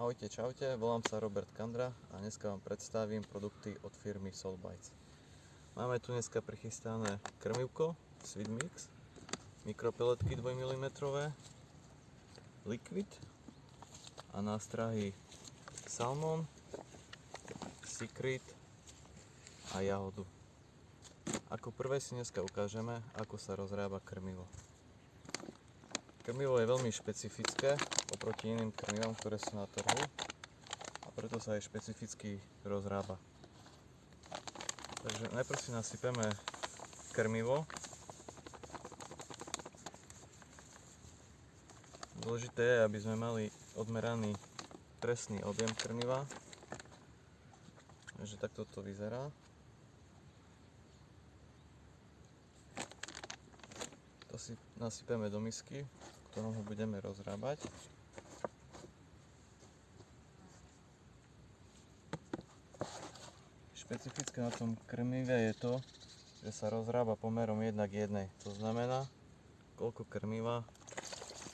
Ahojte, čaute, volám sa Robert Kandra a dneska vám predstavím produkty od firmy Solbites. Máme tu dneska prichystané krmivko Sweetmix, mikropeletky 2 mm, Liquid a nástrahy Salmon, Secret a jahodu. Ako prvé si dneska ukážeme, ako sa rozrába krmivo. Krmivo je veľmi špecifické oproti iným krmivám, ktoré sú na trhu, a preto sa aj špecificky rozrába. Takže najprv si nasypeme krmivo. Dôležité je, aby sme mali odmeraný presný objem krmiva. Takže takto to vyzerá. To si nasypeme do misky, v ktorom ho budeme rozrábať. Špecifické na tom krmive je to, že sa rozrába pomerom 1:1. To znamená, koľko krmiva,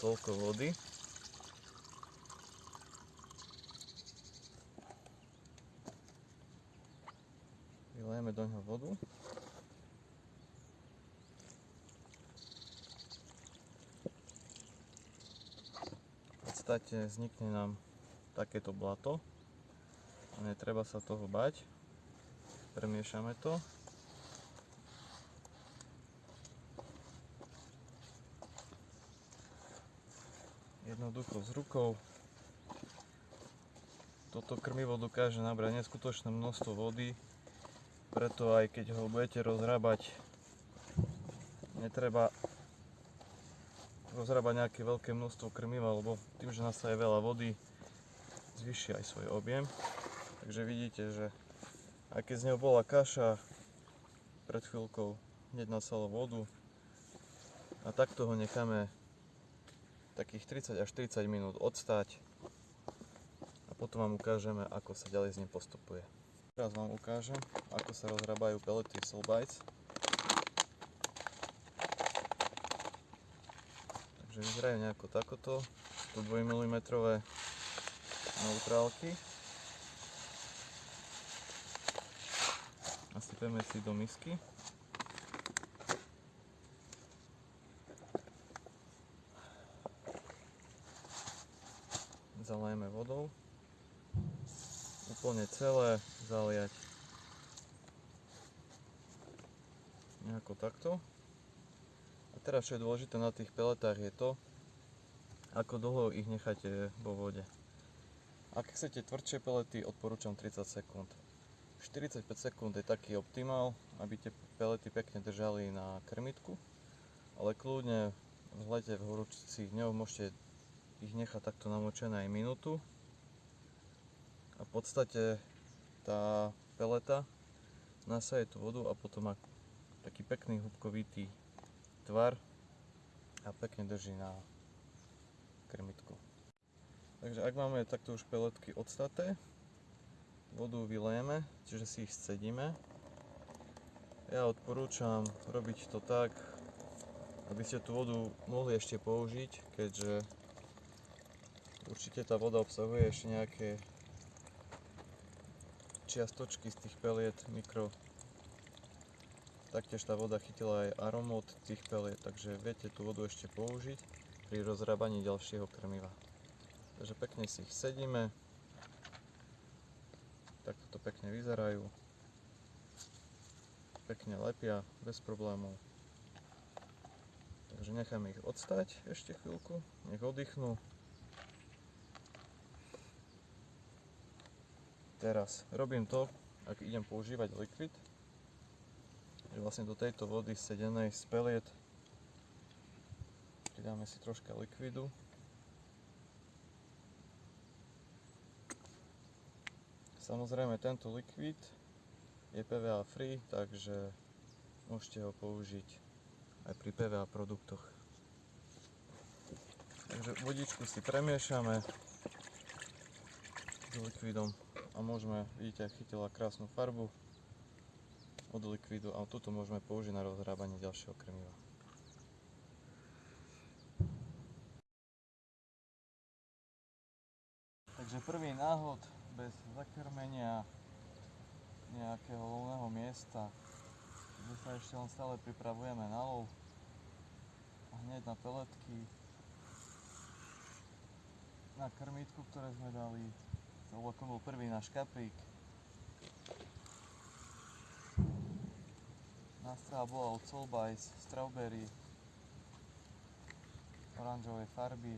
toľko vody. Vylejeme do ňoho vodu. V podstate vznikne nám takéto blato. Netreba sa toho bať. Premiešame to. Jednoducho s rukou. Toto krmivo dokáže nabrať neskutočné množstvo vody, preto aj keď ho budete rozrábať, netreba rozrábať nejaké veľké množstvo krmiva, lebo tým, že nasaje veľa vody, zvýši aj svoj objem. Takže vidíte, že aj keď z neho bola kaša, pred chvíľkou hneď nasalo vodu a takto ho necháme takých 30 až 40 minút odstať a potom vám ukážeme, ako sa ďalej s ním postupuje. Teraz vám ukážem, ako sa rozrábajú pelety Solbites. Takže vyzerajú nejako takoto. Tu 2 mm neutrálky. Nasypeme si do misky. Zalejeme vodou. Úplne celé zaliať. Nejako takto. A teraz, čo je dôležité na tých peletách, je to, ako dlho ich necháte vo vode. Ak chcete tvrdšie pelety, odporúčam 30 sekúnd. 45 sekúnd je taký optimál, aby tie pelety pekne držali na krmitku, ale kľudne v lete, v horúcich dňoch môžete ich nechať takto namočené aj minútu. A v podstate tá peleta nasaje tú vodu a potom má taký pekný húbkovitý tvar a pekne drží na krmitku. Takže ak máme takto už peletky odstaté, vodu vylejeme, čiže si ich scedíme. Ja odporúčam robiť to tak, aby ste tú vodu mohli ešte použiť, keďže určite tá voda obsahuje ešte nejaké čiastočky z tých peliet, mikro. Taktiež tá voda chytila aj aromu od tých peliet, takže viete tú vodu ešte použiť pri rozrábaní ďalšieho krmiva. Takže pekne si ich sedíme. Takto to pekne vyzerajú. Pekne lepia, bez problémov. Takže necháme ich odstať ešte chvíľku, nech oddychnú. Teraz robím to, ak idem používať Liquid, že vlastne do tejto vody sedenej z peliet pridáme si troška likvidu. Samozrejme, tento likvid je PVA free, takže môžete ho použiť aj pri PVA produktoch. Takže vodičku si premiešame s likvidom a môžeme, vidíte, chytila krásnu farbu od likvidu a toto môžeme použiť na rozhrábanie ďalšieho krmiva. Takže prvý náhod bez zakrmenia nejakého voľného miesta. My sa ešte len stále pripravujeme na lov. A hneď na peletky. Na krmítku, ktoré sme dali. To bol prvý náš kaprík. Nástraha bola od Soulbice, strawberry, oranžovej farby.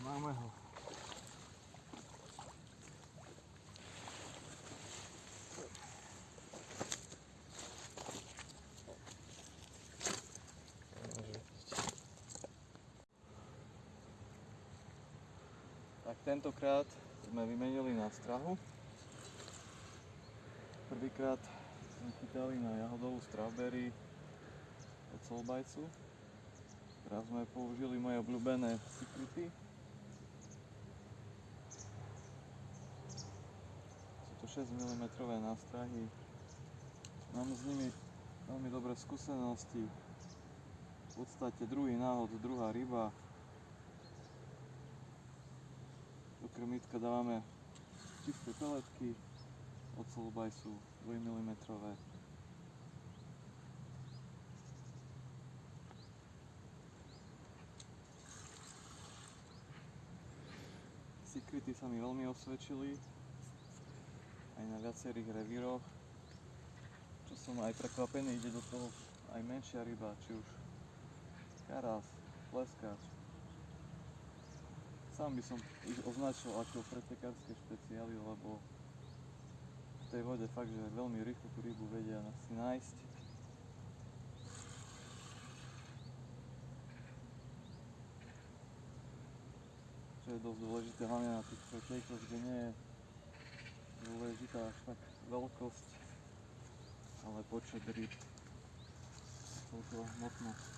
Máme ho. Tak tentokrát sme vymenili nástrahu. Prvýkrát sme chytali na jahodovú strawberry od Soulbiceu. Teraz sme použili moje obľúbené Secrety. Sú to 6 mm nástrahy. Mám s nimi veľmi dobré skúsenosti. V podstate druhý náhod, druhá ryba. Do krmítka dávame čisté peletky od Soulbiceu 2 mm. Secrety sa mi veľmi osvedčili aj na viacerých revíroch. Čo som aj prekvapený, ide do toho aj menšia ryba, či už karas, pleskač. Sám by som ich označil ako pretekárske špeciály, lebo v tej vode fakt, že veľmi rýchlo tú rybu vedia si nájsť. Čo je dosť dôležité, hlavne na tých pretekoch, kde nie je dôležitá až tak veľkosť, ale počet rýb, celková hmotnosť.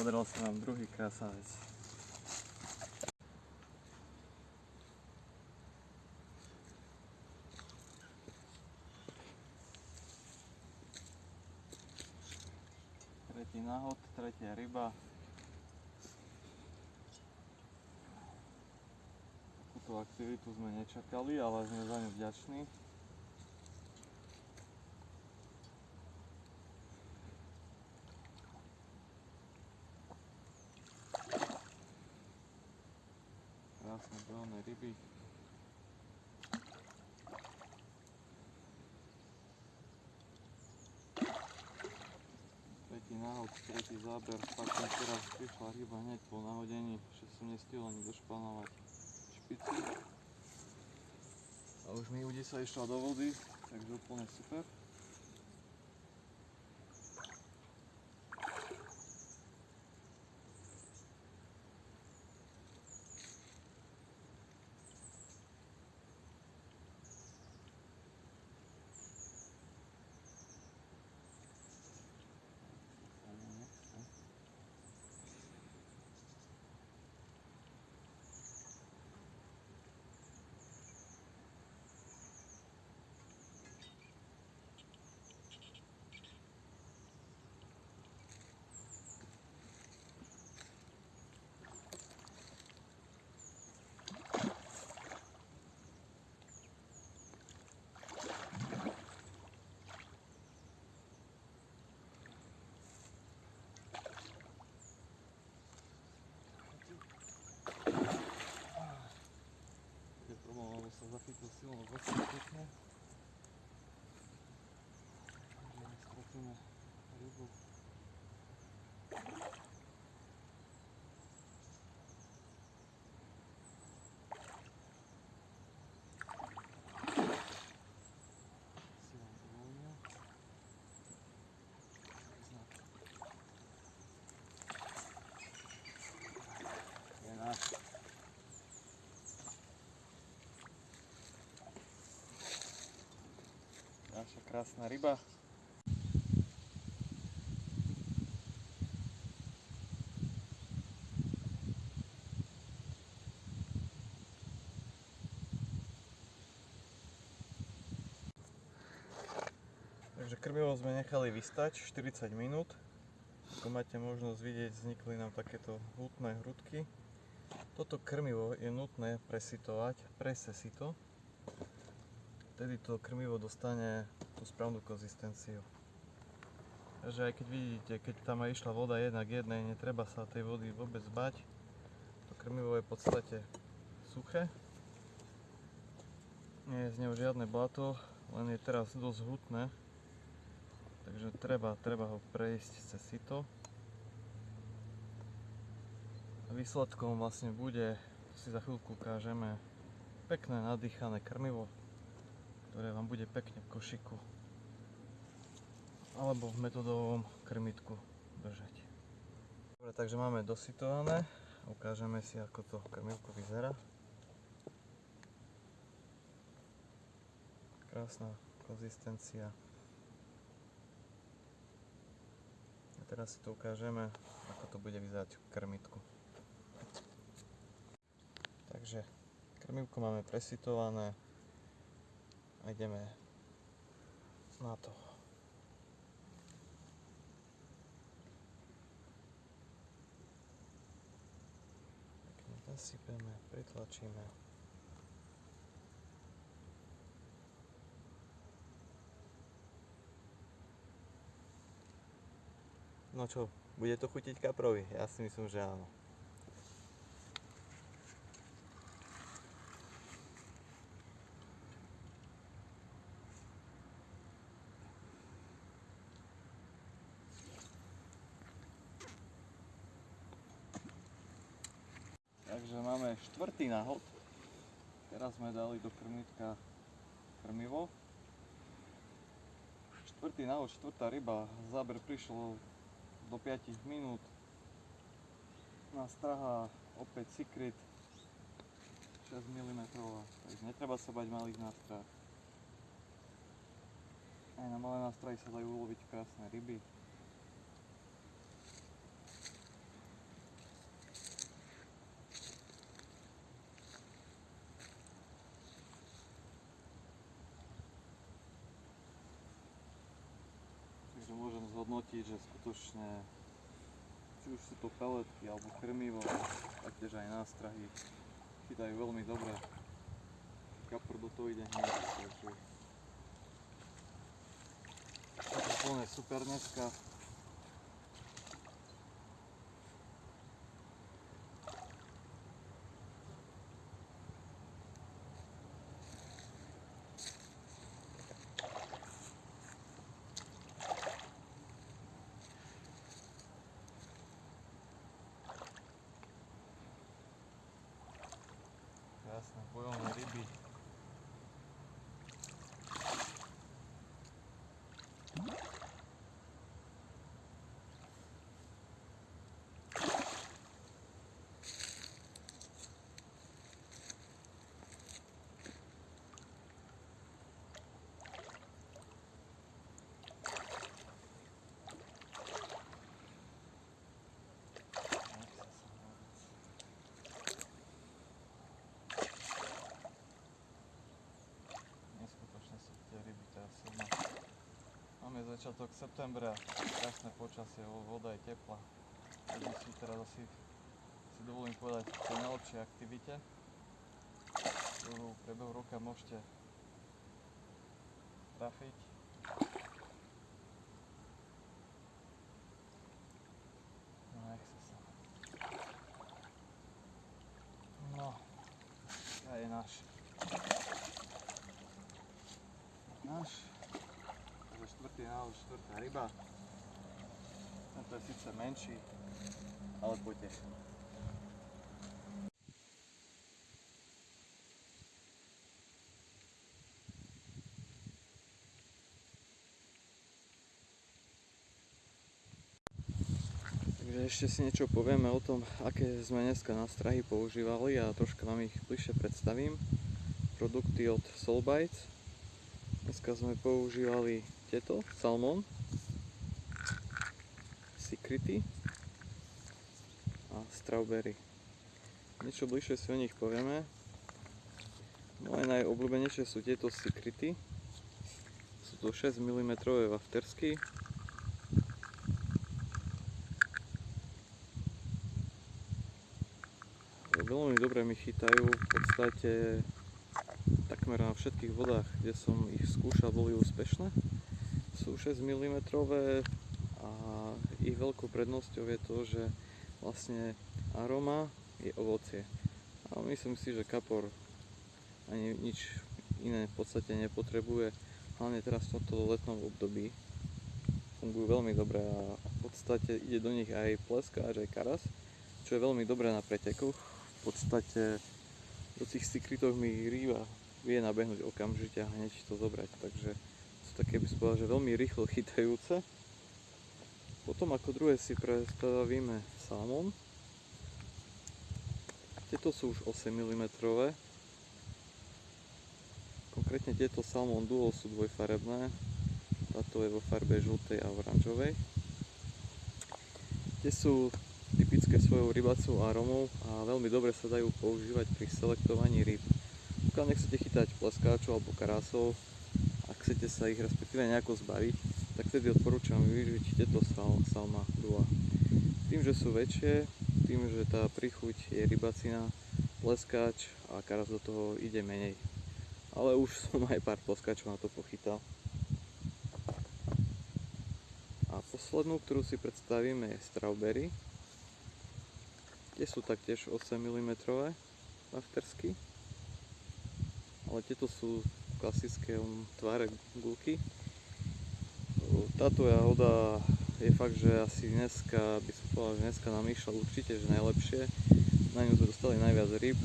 Podaral sa nám druhý krásavec. Tretí náhod, tretia ryba. Takúto aktivitu sme nečakali, ale sme za ňu vďační. Krásne zelené ryby. Tretí náhod, tretí záber. Fakt mi teraz prišla ryba hneď po nahodení, že som nestihol ani došpanovať špicu. A už mi sa išla do vody, takže úplne super. Zachytil silno veľmi pekne. Takže nestratíme rybu. Si vám dovolíme. Je náš. Ďalšia krásna ryba. Takže krmivo sme nechali vystať 40 minút. Ako máte možnosť vidieť, vznikli nám takéto hutné hrudky. Toto krmivo je nutné presitovať, presesito. Vtedy to krmivo dostane tú správnu konzistenciu. Takže aj keď vidíte, keď tam aj išla voda 1 k 1, netreba sa tej vody vôbec bať. To krmivo je v podstate suché. Nie je z neho žiadne blato, len je teraz dosť hutné. Takže treba ho prejsť cez sito. A výsledkom vlastne bude, to si za chvíľku ukážeme, pekné nadýchané krmivo, ktoré vám bude pekne v košiku alebo v metódovom krmitku držať. Dobre, takže máme dositované. Ukážeme si, ako to krmivko vyzerá. Krásna konzistencia. A teraz si to ukážeme, ako to bude vyzerať v krmitku. Takže krmivko máme presitované. A ideme na to. Pekne zasypeme, pritlačíme. No čo, bude to chutiť kaprovi? Ja si myslím, že áno. Takže máme štvrtý náhod. Teraz sme dali do krmitka krmivo. Štvrtý náhod, štvrtá ryba. Záber prišiel do 5 minút. Nástraha opäť Secret 6 mm. Takže netreba sa bať malých nástrah. Aj na malé nástrahy sa dajú uloviť krásne ryby. že môžem zhodnotiť, že skutočne či už sú to peletky alebo krmivo, taktiež aj nástrahy chytajú veľmi dobre. Kapr do toho ide hneď, takže to je úplne super dneska. Krásne bojovné ryby. Máme začiatok septembra, krásne počasie, voda je teplá. Takže si teraz asi si dovolím povedať o najlepšej aktivite, ktorú v priebehu roka môžete trafiť. No nechce sa. No, a je náš. Štvrtá ryba. Tento je síce menší, ale poteší. Takže ešte si niečo povieme o tom, aké sme dneska nástrahy používali a troška vám ich bližšie predstavím. Produkty od Soulbites. Dneska sme používali tieto, Salmon, Security a Strawberry. Niečo bližšie si o nich povieme. Moje najobľúbenejšie sú tieto Security. Sú to 6 mm waftersky. Veľmi dobre mi chytajú, v podstate takmer na všetkých vodách, kde som ich skúšal, boli úspešné. Sú 6 mm a ich veľkou prednosťou je to, že vlastne aroma je ovocie. A myslím si, že kapor ani nič iné v podstate nepotrebuje, hlavne teraz v tomto letnom období. Fungujú veľmi dobre a v podstate ide do nich aj pleskáč, aj karas, čo je veľmi dobré na pretekoch. V podstate do tých Secretov mi ryba vie nabehnúť okamžite a hneď to zobrať, takže sú také, by som povedal, že veľmi rýchlo chytajúce. Potom ako druhé si predstavíme Salmon. Tieto sú už 8 mm. Konkrétne tieto Salmon Duo sú dvojfarebné. Táto je vo farbe žltej a oranžovej. Tie sú typické svojou rybacou aromou a veľmi dobre sa dajú používať pri selektovaní rýb. Pokiaľ nechcete chytať pleskáčov alebo karásov, ak chcete sa ich respektíve nejako zbaviť, tak vtedy odporúčam využiť tieto Salma Duo. Tým, že sú väčšie, tým, že tá príchuť je rybacina, pleskáč a karás do toho ide menej. Ale už som aj pár pleskáčov na to pochytal. A poslednú, ktorú si predstavíme, je Strawberry. Tie sú taktiež 8 mm waftersky, ale tieto sú klasické tváre gulky. Táto jahoda je fakt, že asi dneska, by som povedal, že dneska nám išla určite že najlepšie. Na ňu sme dostali najviac rýb.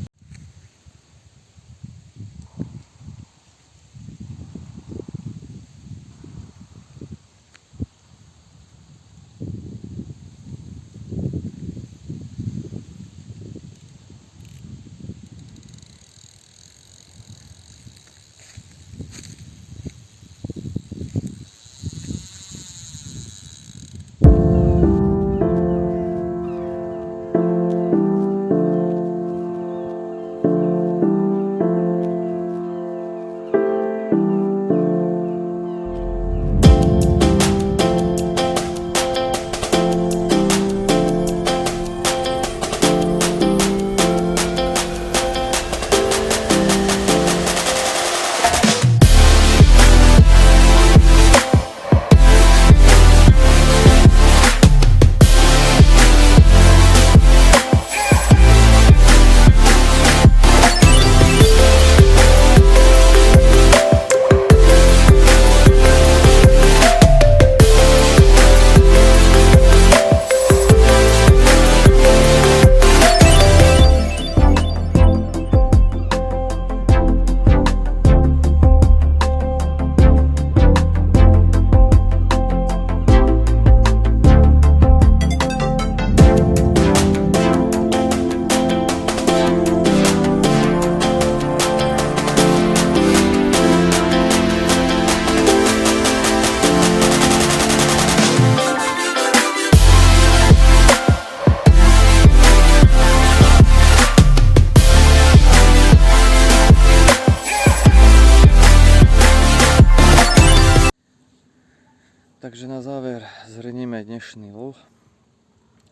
Takže na záver zhrnieme dnešný lov.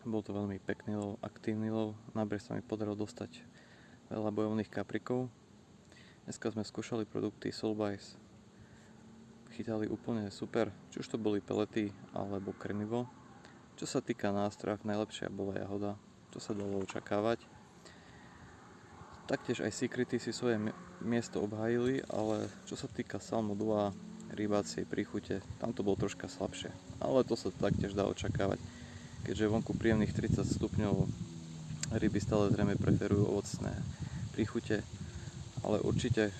Bol to veľmi pekný lov, aktívny lov. Na breh sa mi podarilo dostať veľa bojovných kaprikov. Dneska sme skúšali produkty Soulbice. Chytali úplne super, či už to boli pelety alebo krmivo. Čo sa týka nástrah, najlepšia bola jahoda, čo sa dalo očakávať. Taktiež aj Secrety si svoje miesto obhájili, ale čo sa týka Salmo 2, rybácej príchute, tam to bolo troška slabšie. Ale to sa taktiež dá očakávať, keďže vonku príjemných 30 stupňov, ryby stále zrejme preferujú ovocné príchute, ale určite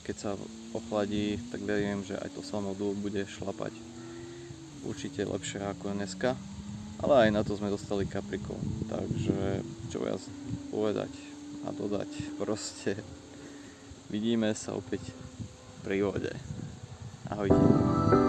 keď sa ochladí, tak verím, že aj to Salmo 2 bude šlapať určite lepšie ako dneska. Ale aj na to sme dostali kaprikov, takže čo viac povedať a dodať, proste vidíme sa opäť pri vode. Ahojte.